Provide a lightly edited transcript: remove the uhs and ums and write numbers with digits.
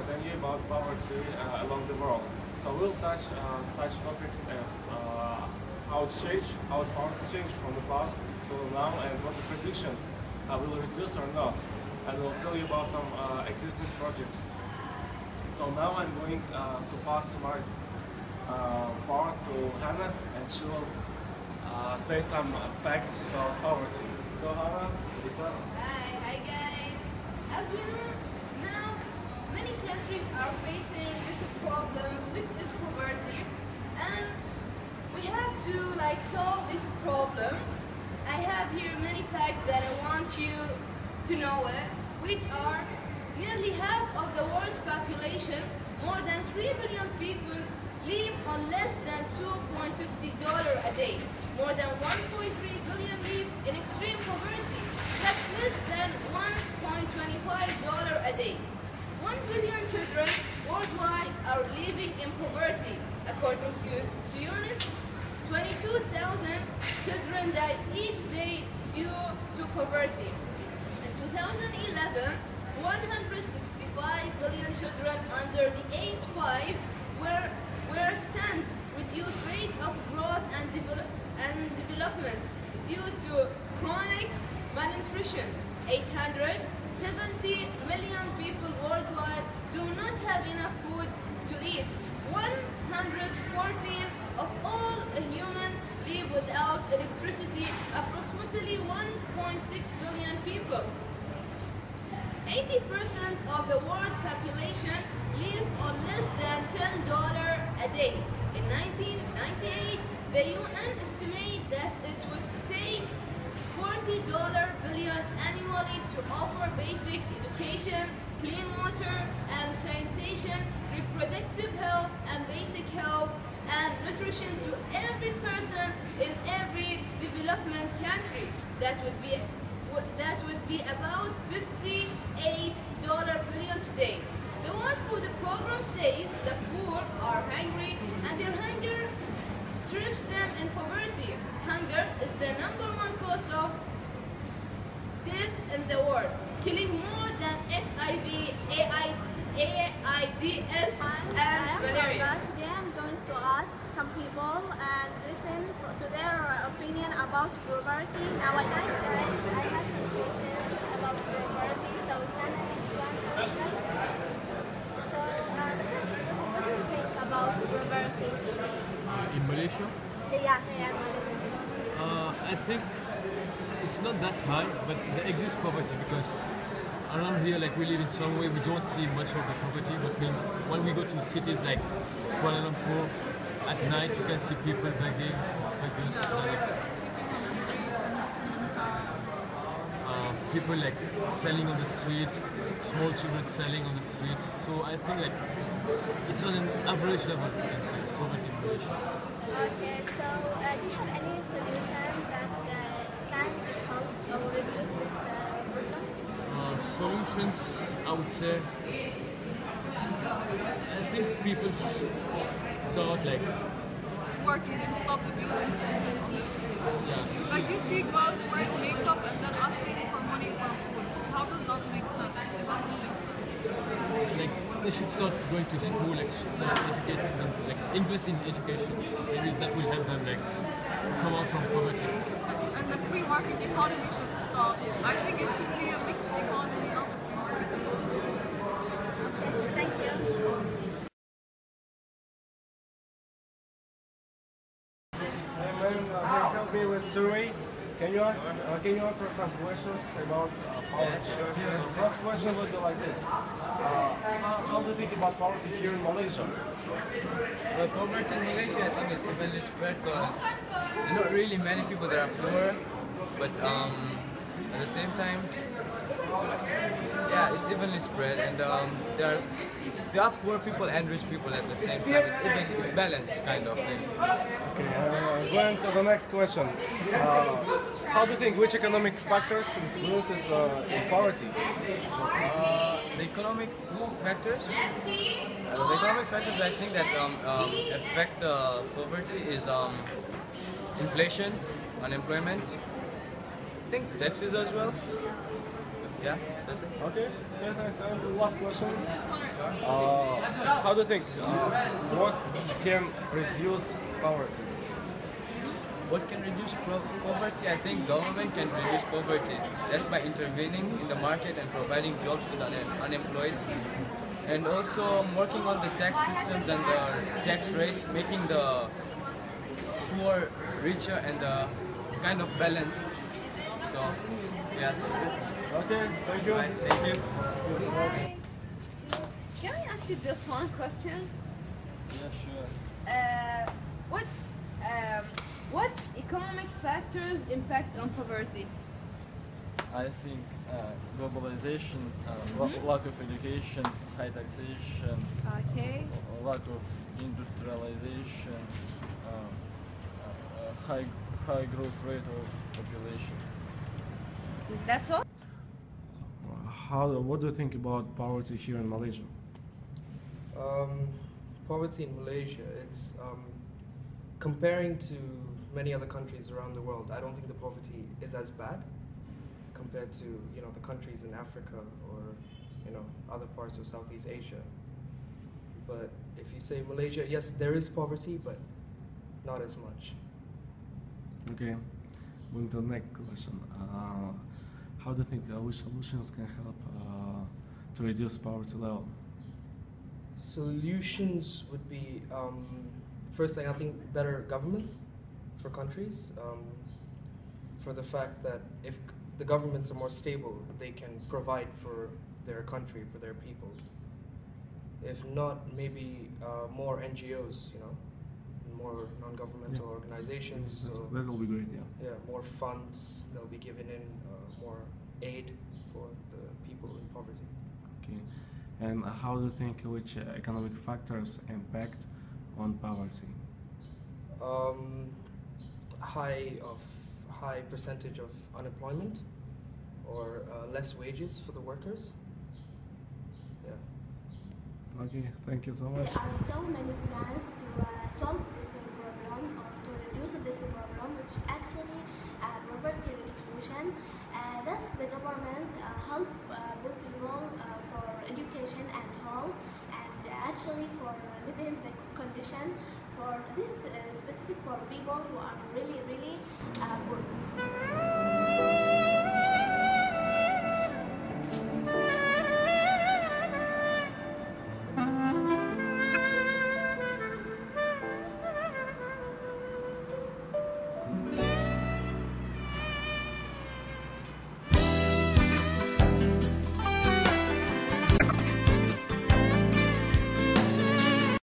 present you about poverty along the world. So we'll touch such topics as how it's changed, how it's poverty changed from the past to now, and what's the prediction, will it reduce or not. And we'll tell you about some existing projects. So now I'm going to pass my part to Hana, and she will say some facts about poverty. So Hana, Lisa. Hi guys. As we know now, many countries are facing this problem, which is poverty, and we have to solve this problem. I have here many facts that I want you to know it, which are nearly half of the world's population, more than 3 billion people, live on less than $2.50 a day. More than 1.3 billion live in extreme poverty. That's less than $1.25 a day. 1 billion children worldwide are living in poverty. According to UNICEF, 22,000 children die each day due to poverty. In 2011, 165 billion children under the age 5 were stand reduced rate of growth and development due to chronic malnutrition. 870 million people worldwide do not have enough food to eat. 114 of all humans live without electricity, approximately 1.6 billion people. 80% of the world population lives on less than $10 a day. In 1998, the UN estimated that it would take $40 billion annually to offer basic education, clean water and sanitation, reproductive health and basic health and nutrition to every person in every development country. That would be about $58 billion today. The World Food Program says the poor are hungry and their hunger traps them in poverty. Hunger is the #1 cause of death in the world, killing more than HIV, AIDS, and malaria. Today I'm going to ask some people and listen to their opinion about poverty nowadays. I have some questions about poverty, so can I answer them? So the first, what do you think about poverty? In Malaysia? Yeah, Malaysia. I think it's not that high, but there exists poverty because around here, we live in some way, we don't see much of the poverty, but when we go to cities like Kuala Lumpur, at night you can see people begging. People selling on the streets, small children selling on the streets. So I think it's on an average level, you can say, poverty in Malaysia. Okay, so do you have any solution that can help or reduce this problem? Solutions, I would say, I think people should start working and stop abusing children on the streets. Yeah, You see girls wearing makeup and then asking for money for food. How does that make sense? It doesn't make sense. they should start going to school, start educating them, invest in education. Maybe that will help them come out from poverty. And the free market economy should stop. I think it should be a mixed economy, not a free market economy. Thank you. Help me with survey. Can you answer some questions about poverty? The first question would be like this. How do you think about poverty here in Malaysia? Well, poverty in Malaysia, I think it's evenly spread because there are not really many people that are poor, but at the same time, yeah, it's evenly spread, and there are poor people and rich people at the same time. It's balanced kind of thing. Okay, going to the next question. How do you think, which economic factors influences in poverty? The economic factors? The economic factors I think that affect the poverty is inflation, unemployment, I think taxes as well. Yeah, that's it. Okay, yeah, thanks. And last question. How do you think what can reduce poverty? What can reduce poverty? I think government can reduce poverty. That's by intervening in the market and providing jobs to the unemployed. And also working on the tax systems and the tax rates, making the poor richer and the kind of balanced. So, yeah, that's it. Okay, thank you. Right, thank you. Can I ask you just one question? Yeah, sure. What economic factors impact on poverty? I think globalization, lack of education, high taxation, Okay. lack of industrialization, high growth rate of population. That's all? What do you think about poverty here in Malaysia? Poverty in Malaysia, it's comparing to many other countries around the world. I don't think the poverty is as bad compared to the countries in Africa or other parts of Southeast Asia. But if you say Malaysia, yes, there is poverty, but not as much. Okay, moving to the next question. How do you think which solutions can help to reduce poverty level? Solutions would be, first thing, I think better governments for countries, for the fact that if the governments are more stable, they can provide for their country, for their people. If not, maybe more NGOs, more non-governmental organizations. Yes, So that will be great, yeah. yeah, more funds they'll be given in, more aid for the people in poverty. Okay, and how do you think which economic factors impact on poverty? High percentage of unemployment or less wages for the workers. Yeah. Okay, thank you so much. There are so many plans to solve this problem or to reduce this problem, which actually poverty reduction. Thus, the government help poor people for education and home, and actually for living the condition for this specific for people who are really poor.